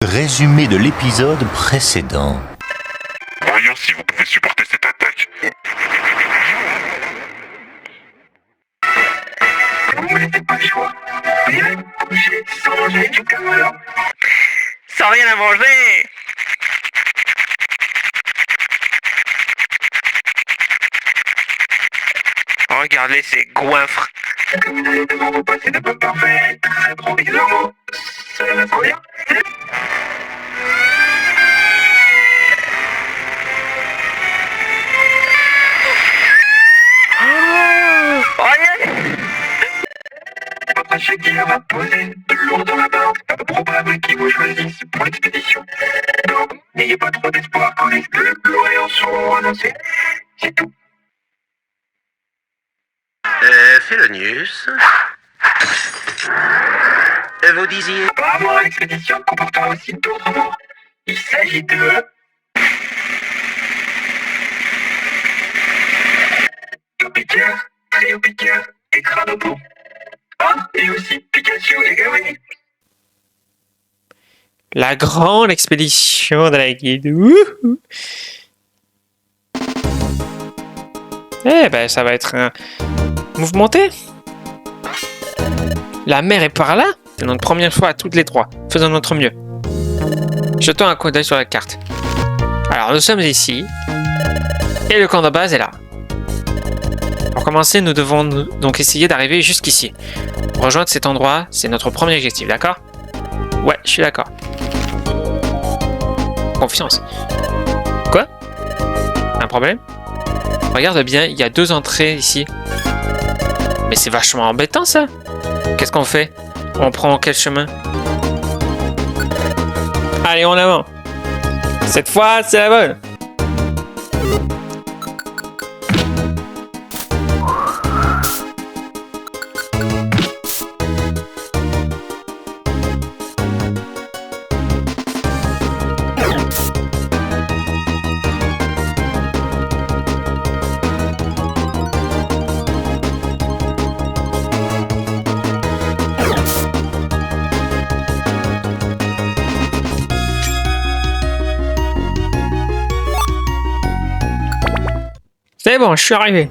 Résumé de l'épisode précédent. Voyons si vous pouvez supporter cette attaque. Vous n'avez pas le choix. Rien coucher sans manger du cœur. Sans rien à manger. Regardez ces goinfres. Comme vous allez devant vous passer de peu parfait, très provisoirement. Cela va trop bien. Votre chéquier va poser de lourd dans la barre. Peu probable qu'il vous choisisse pour l'expédition. Donc, n'ayez pas trop d'espoir quand les Glorians seront annoncés. C'est tout. Félonius. Vous disiez... Apparemment, l'expédition comportera aussi d'autres mots. Il s'agit de... Yopiker, Triopiker et Cranopon. Ah, et aussi Pikachu et Gawain. La grande expédition de la guilde. Wouhou. Eh ben, ça va être mouvementé. La mer est par là. C'est notre première fois à toutes les trois. Faisons notre mieux. Jetons un coup d'œil sur la carte. Alors, nous sommes ici. Et le camp de base est là. Pour commencer, nous devons donc essayer d'arriver jusqu'ici. Rejoindre cet endroit, c'est notre premier objectif, d'accord? Ouais, je suis d'accord. Confiance. Quoi? Un problème? Regarde bien, il y a 2 entrées ici. Mais c'est vachement embêtant ça. Qu'est-ce qu'on fait? On prend quel chemin? Allez, en avant. Cette fois, c'est la bonne. C'est bon, je suis arrivé.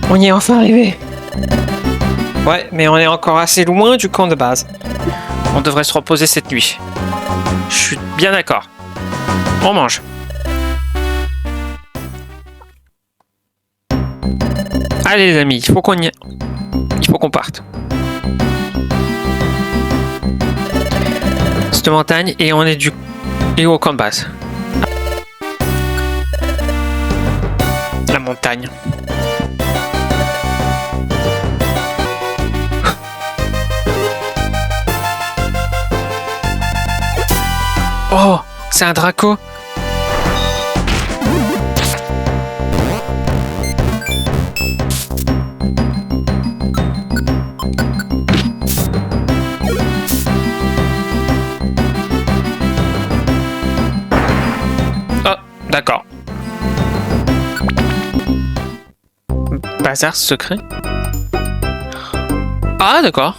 On y est enfin arrivé. Ouais, mais on est encore assez loin du camp de base. On devrait se reposer cette nuit. Je suis bien d'accord. On mange. Allez les amis, il faut qu'on parte. Cette montagne et on est au camp de base. La montagne. Oh, c'est un Draco. D'accord. Bazar secret? Ah, d'accord.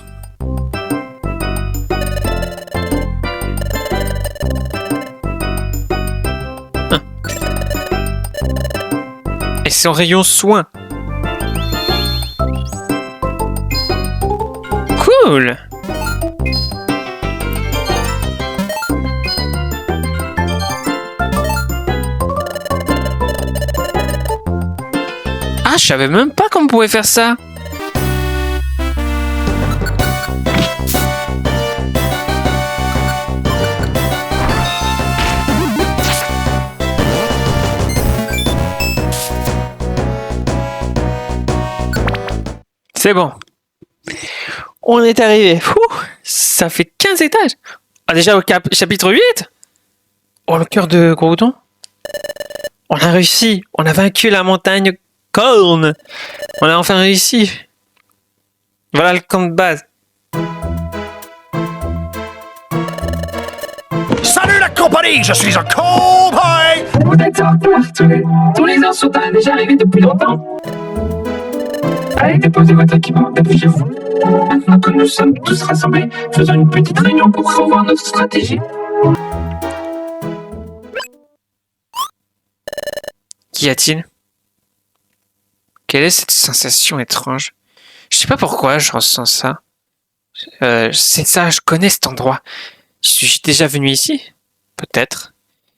Ah. Et son rayon soin. Cool. Ah, je savais même pas qu'on pouvait faire ça. C'est bon. On est arrivé. Ça fait 15 étages. Ah, déjà au chapitre 8. Oh, le cœur de Groudon. On a réussi. On a vaincu la montagne Corne. On a enfin réussi. Voilà le camp de base. Salut la compagnie, je suis un cowboy. Vous êtes en tous les ans sont déjà arrivés depuis longtemps. Allez, déposez votre équipement, dépêchez-vous. Maintenant que nous sommes tous rassemblés, faisons une petite réunion pour revoir notre stratégie. Qu'y a-t-il? Quelle est cette sensation étrange? Je sais pas pourquoi je ressens ça. C'est ça, je connais cet endroit. Suis-je déjà venu ici? Peut-être.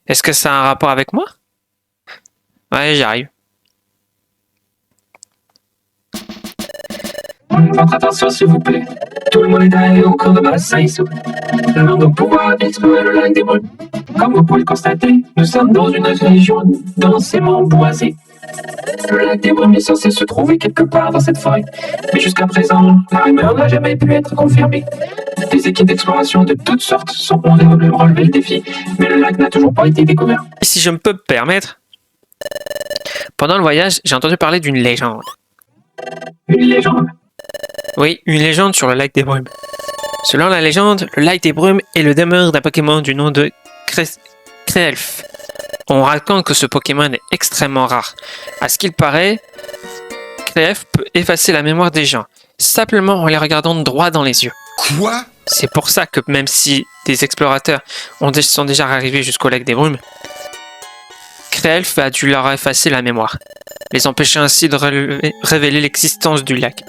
Est-ce que ça a un rapport avec moi? Ouais, j'arrive. Votre attention, s'il vous plaît. Tout le monde est allé au cours de base, ça y est. Nous allons pouvoir explorer le lac des brumes. Comme vous pouvez le constater, nous sommes dans une région densément boisée. Le lac des brumes est censé se trouver quelque part dans cette forêt. Mais jusqu'à présent, la rumeur n'a jamais pu être confirmée. Des équipes d'exploration de toutes sortes sont venues relever le défi, mais le lac n'a toujours pas été découvert. Si je me peux me permettre, pendant le voyage, j'ai entendu parler d'une légende. Une légende. Oui, une légende sur le lac des brumes. Selon la légende, le lac des brumes est le demeure d'un Pokémon du nom de Creelf. On raconte que ce Pokémon est extrêmement rare. À ce qu'il paraît, Creelf peut effacer la mémoire des gens, simplement en les regardant droit dans les yeux. Quoi? C'est pour ça que même si des explorateurs sont déjà arrivés jusqu'au lac des brumes, Creelf a dû leur effacer la mémoire, les empêchant ainsi de révéler l'existence du lac.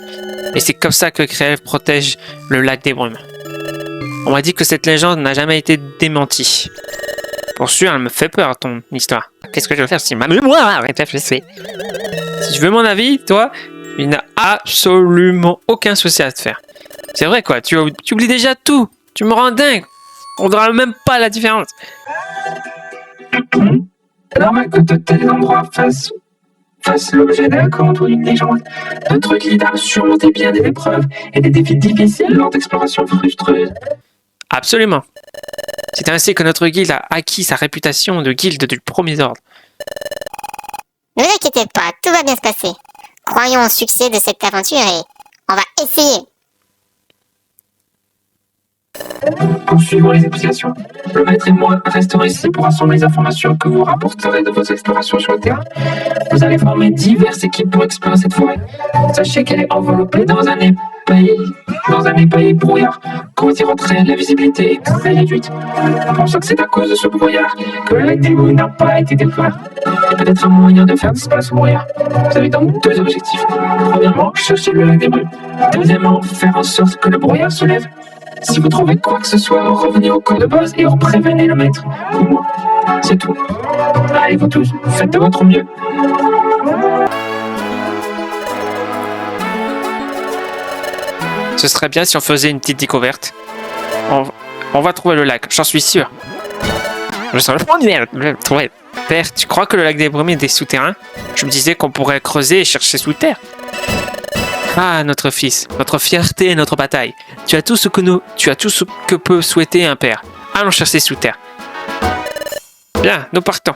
Et c'est comme ça que Creelf protège le lac des brumes. On m'a dit que cette légende n'a jamais été démentie. Pour sûr, elle me fait peur, ton histoire. Qu'est-ce que je veux faire si ma mémoire est affaissée? Si tu veux mon avis, toi, il n'a absolument aucun souci à te faire. C'est vrai quoi, tu oublies déjà tout. Tu me rends dingue. On ne verra même pas la différence. Normal que de tels endroits fassent l'objet d'un conte ou d'une légende. Notre guide a surmonté bien des épreuves et des défis difficiles lors d'explorations frustreuses. Absolument. C'est ainsi que notre guilde a acquis sa réputation de guilde du premier ordre. Ne vous inquiétez pas, tout va bien se passer. Croyons au succès de cette aventure et on va essayer. Poursuivons les explications. Le maître et moi resterons ici pour rassembler les informations que vous rapporterez de vos explorations sur le terrain. Vous allez former diverses équipes pour explorer cette forêt. Sachez qu'elle est enveloppée dans un épais brouillard. Quand vous y rentrez, la visibilité est très réduite. On pense que c'est à cause de ce brouillard que le lac des brumes n'a pas été découvert. Il y a peut-être un moyen de faire disparaître ce brouillard. Vous avez donc deux objectifs. Premièrement, chercher le lac des brumes. Deuxièmement, faire en sorte que le brouillard se lève. Si vous trouvez quoi que ce soit, revenez au cours de base et prévenez le maître. Ou moi. C'est tout. Allez vous tous, faites de votre mieux. Ce serait bien si on faisait une petite découverte. On va trouver le lac, j'en suis sûr. Je serais le premier à le trouver. Père, tu crois que le lac des brumes est des souterrains? Je me disais qu'on pourrait creuser et chercher sous terre. Ah, notre fils, notre fierté et notre bataille. Tu as tout ce que peut souhaiter un père. Allons chercher sous terre. Bien, nous partons.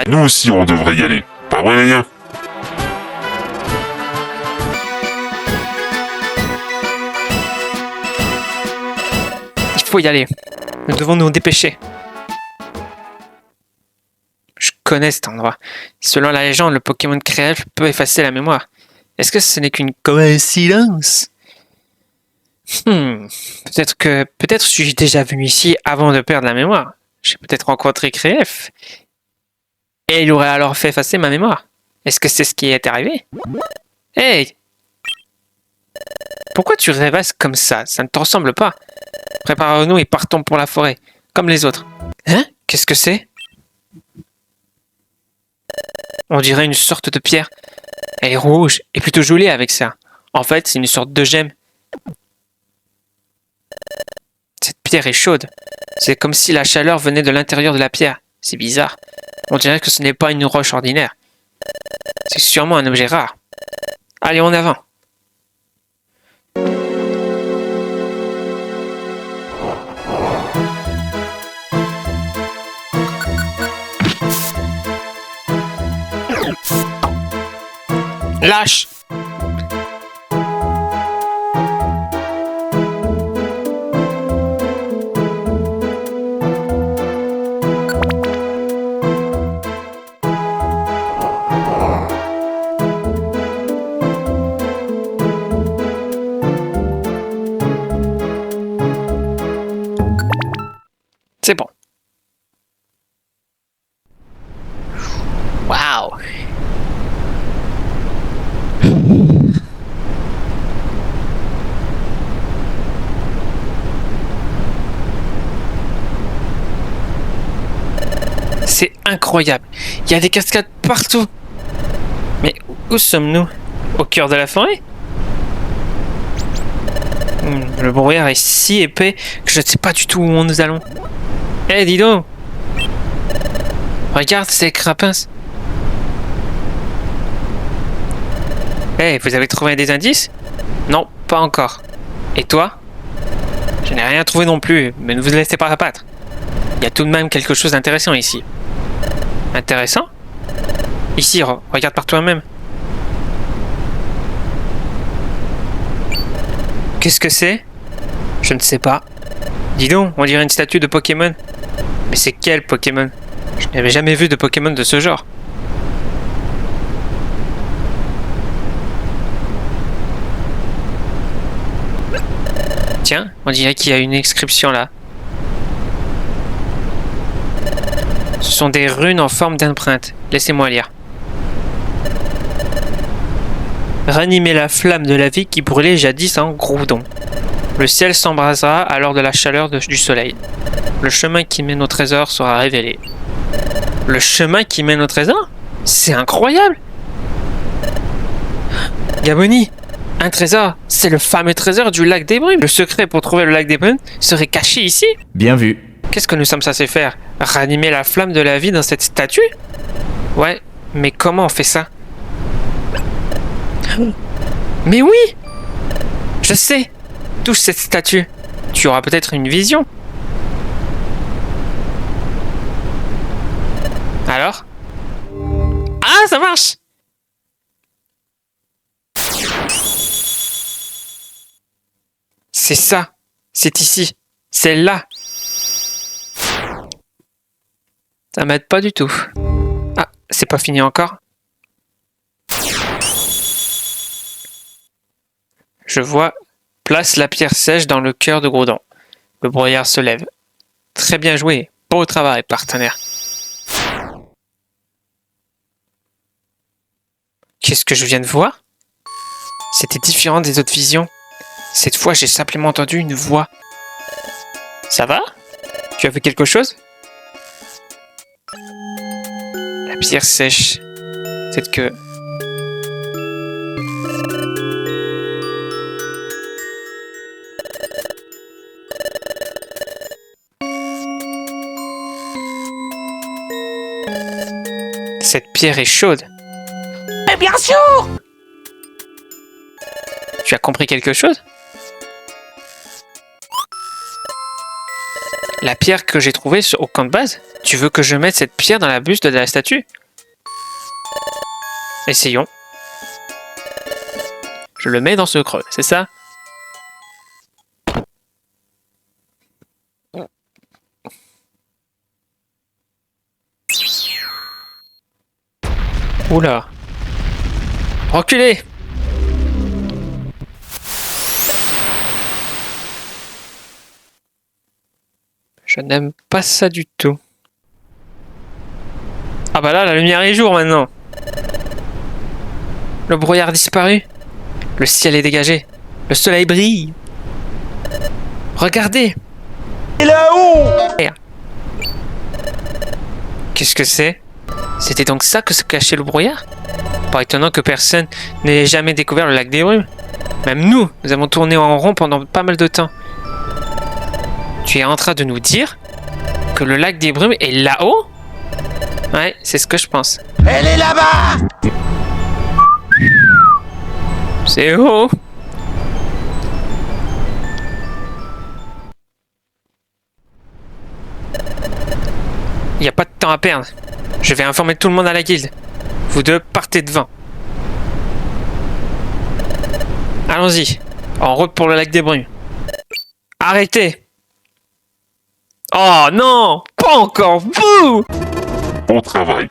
Nous aussi, on devrait y aller. Pas vrai, rien. Il faut y aller. Nous devons nous dépêcher. Je connais cet endroit. Selon la légende, le Pokémon Creelf peut effacer la mémoire. Est-ce que ce n'est qu'une coïncidence? Peut-être suis-je déjà venu ici avant de perdre la mémoire. J'ai peut-être rencontré Creelf. Et il aurait alors fait effacer ma mémoire. Est-ce que c'est ce qui est arrivé? Hey! Pourquoi tu rêvasses comme ça? Ça ne te ressemble pas. Préparons-nous et partons pour la forêt, comme les autres. Hein? Qu'est-ce que c'est? On dirait une sorte de pierre. Elle est rouge et plutôt jolie avec ça. En fait, c'est une sorte de gemme. Cette pierre est chaude. C'est comme si la chaleur venait de l'intérieur de la pierre. C'est bizarre. On dirait que ce n'est pas une roche ordinaire. C'est sûrement un objet rare. Allez, en avant. Lâche! C'est incroyable. Il y a des cascades partout. Mais où sommes-nous? Au cœur de la forêt? Le brouillard est si épais que je ne sais pas du tout où nous allons. Eh, dis donc! Regarde ces crapins. Eh, vous avez trouvé des indices? Non, pas encore. Et toi? Je n'ai rien trouvé non plus, mais ne vous laissez pas abattre. Il y a tout de même quelque chose d'intéressant ici. Intéressant? Ici, regarde par toi-même. Qu'est-ce que c'est? Je ne sais pas. Dis donc, on dirait une statue de Pokémon. Mais c'est quel Pokémon? Je n'avais jamais vu de Pokémon de ce genre. Tiens, on dirait qu'il y a une inscription là. Ce sont des runes en forme d'empreinte. Laissez-moi lire. Ranimer la flamme de la vie qui brûlait jadis en Groudon. Le ciel s'embrasera alors de la chaleur du soleil. Le chemin qui mène au trésor sera révélé. Le chemin qui mène au trésor? C'est incroyable! Gaboni, un trésor, c'est le fameux trésor du lac des Brumes. Le secret pour trouver le lac des Brumes serait caché ici. Bien vu. Qu'est-ce que nous sommes censés faire? Ranimer la flamme de la vie dans cette statue? Ouais, mais comment on fait ça? Mais oui! Je sais! Touche cette statue. Tu auras peut-être une vision. Alors? Ah, ça marche! C'est ça. C'est ici. C'est là. Ça m'aide pas du tout. Ah, c'est pas fini encore. Je vois. Place la pierre sèche dans le cœur de Groudon. Le brouillard se lève. Très bien joué. Beau travail, partenaire. Qu'est-ce que je viens de voir? C'était différent des autres visions. Cette fois, j'ai simplement entendu une voix. Ça va? Tu as vu quelque chose? La pierre sèche. C'est que... Cette pierre est chaude. Mais bien sûr! Tu as compris quelque chose? La pierre que j'ai trouvée au camp de base? Tu veux que je mette cette pierre dans la buste de la statue? Essayons. Je le mets dans ce creux, c'est ça? Oula. Reculez! Je n'aime pas ça du tout. Ah bah là, la lumière est jour maintenant. Le brouillard a disparu. Le ciel est dégagé. Le soleil brille. Regardez. Et là-haut! Qu'est-ce que c'est? C'était donc ça que se cachait le brouillard? Pas étonnant que personne n'ait jamais découvert le lac des Brumes. Même nous avons tourné en rond pendant pas mal de temps. Tu es en train de nous dire que le lac des Brumes est là-haut? Ouais, c'est ce que je pense. Elle est là-bas! C'est haut. Il n'y a pas de temps à perdre. Je vais informer tout le monde à la guilde. Vous deux, partez devant. Allons-y. En route pour le lac des Brumes. Arrêtez! Oh non! Pas encore vous! Bon travail.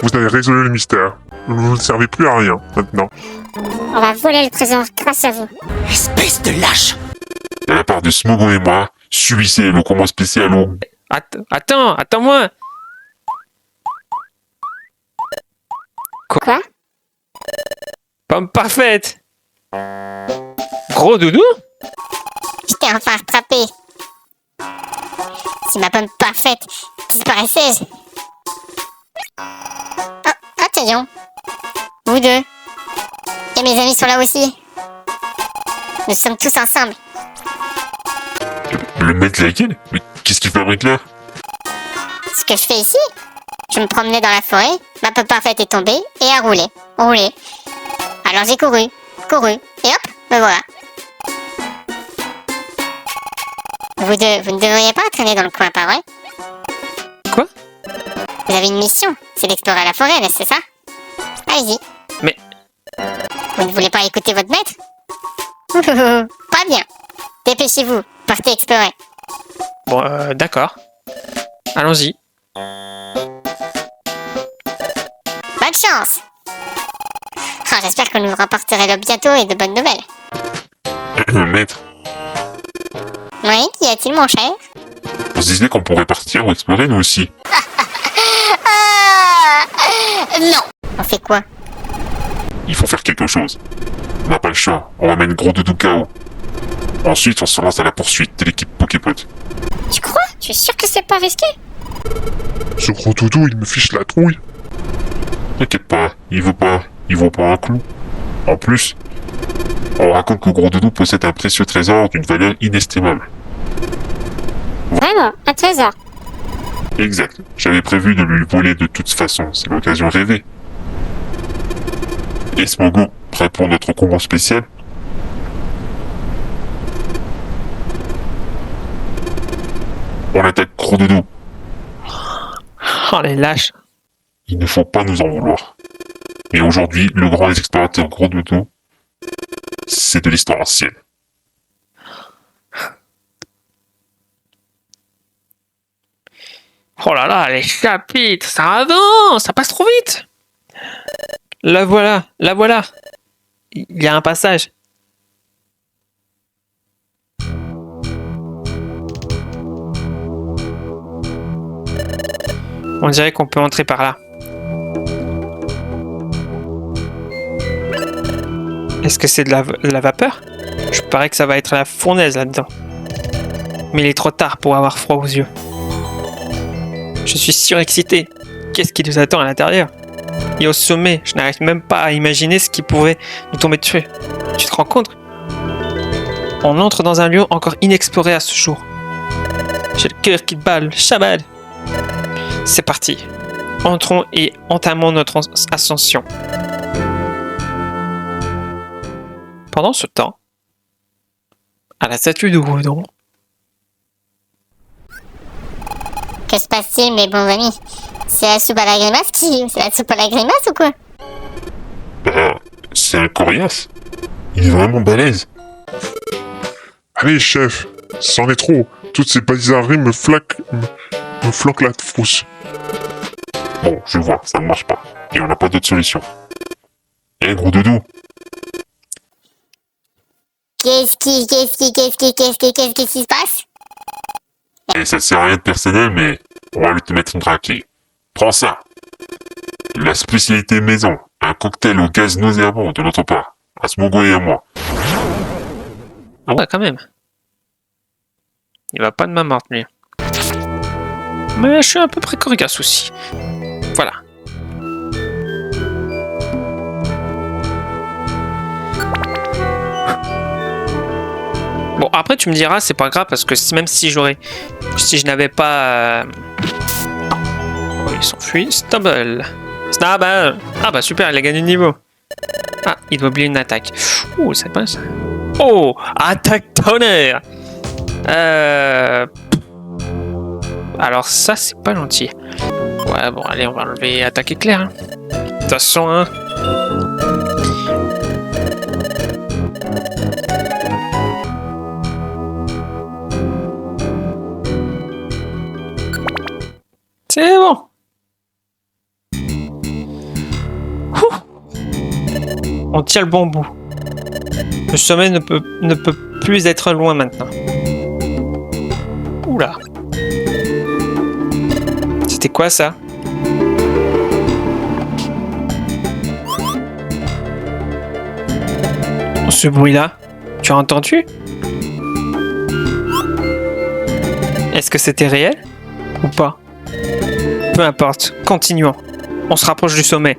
Vous avez résolu le mystère. Vous ne servez plus à rien, maintenant. On va voler le trésor grâce à vous. Espèce de lâche! De la part de Smogon et moi, subissez le command spécial au... Attends-moi! Quoi? Pomme parfaite! Gros doudou? Je t'ai enfin rattrapé. Si ma pomme parfaite disparaissait, crayon. Vous deux. Et mes amis sont là aussi. Nous sommes tous ensemble. Le maître laquelle? Mais qu'est-ce qu'il fabrique là? Ce que je fais ici, je me promenais dans la forêt, ma peau parfaite est tombée et a roulé. Alors j'ai couru, et hop, me voilà. Vous deux, vous ne devriez pas traîner dans le coin, pas vrai? Quoi? Vous avez une mission, c'est d'explorer la forêt, n'est-ce ça? Allez-y. Mais... Vous ne voulez pas écouter votre maître? Pas bien. Dépêchez-vous, partez explorer. Bon, d'accord. Allons-y. Bonne chance! Ah, j'espère que nous vous rapporterez là bientôt et de bonnes nouvelles. Maître, Oui, qu'y a-t-il, mon cher? on se disait qu'on pourrait partir ou explorer nous aussi. Non! On fait quoi? Il faut faire quelque chose. On n'a pas le choix. On ramène Gros Doudou KO. Ensuite, on se lance à la poursuite de l'équipe Poképot. Tu crois? Tu es sûr que c'est pas risqué? Ce gros doudou, il me fiche la trouille. T'inquiète pas, il vaut pas un clou. En plus, on raconte que Gros Doudou possède un précieux trésor d'une valeur inestimable. Vraiment? Un trésor? Exact. J'avais prévu de lui voler de toute façon. C'est l'occasion rêvée. Et Smogo, prêt pour notre combat spécial? On attaque Gros Doudou. Oh, les lâches. Il ne faut pas nous en vouloir. Mais aujourd'hui, le grand explorateur Gros Doudou, c'est de l'histoire ancienne. Oh là là, les chapitres, ça avance, ça passe trop vite. La voilà, la voilà. Il y a un passage. On dirait qu'on peut entrer par là. Est-ce que c'est de la vapeur? Je parie que ça va être la fournaise là-dedans. Mais il est trop tard pour avoir froid aux yeux. Je suis surexcité. Qu'est-ce qui nous attend à l'intérieur? Et au sommet, je n'arrive même pas à imaginer ce qui pourrait nous tomber dessus. Tu te rends compte? On entre dans un lieu encore inexploré à ce jour. J'ai le cœur qui bat, le chabal. C'est parti. Entrons et entamons notre ascension. Pendant ce temps, à la statue de Groudon, Que se passe-t-il, mes bons amis? C'est la soupe à la grimace C'est la soupe à la grimace ou quoi? Bah, c'est un coriace. Il est vraiment balèze. Allez, chef, c'en est trop. Toutes ces bizarreries me flanquent la frousse. Bon, je vois, ça ne marche pas. Et on n'a pas d'autre solution. Eh, Gros Doudou, Qu'est-ce qui se passe? et ça sert à rien de personnel, mais on va te mettre une raclée. Prends ça. La spécialité maison, un cocktail au gaz nauséabond de notre part, à Smogo et à moi. ah ouais, quand même. Il va pas de ma morte, lui. Mais je suis un peu précoriace aussi. Voilà. Bon, après, tu me diras, c'est pas grave, parce que même si je n'avais pas... Oh, il s'enfuit. Stubble. Snubble. Ah bah super, il a gagné de niveau. Ah, il doit oublier une attaque. Oh, c'est pas ça. Oh, attaque tonnerre. Alors ça, c'est pas gentil. Ouais, bon, allez, on va enlever attaque éclair. Hein. De toute façon, hein. C'est bon. Ouh. On tient le bon bout. Le sommet ne peut plus être loin maintenant. Oula. C'était quoi ça? Ce bruit-là, tu as entendu? Est-ce que c'était réel ou pas? Peu importe, continuons. On se rapproche du sommet.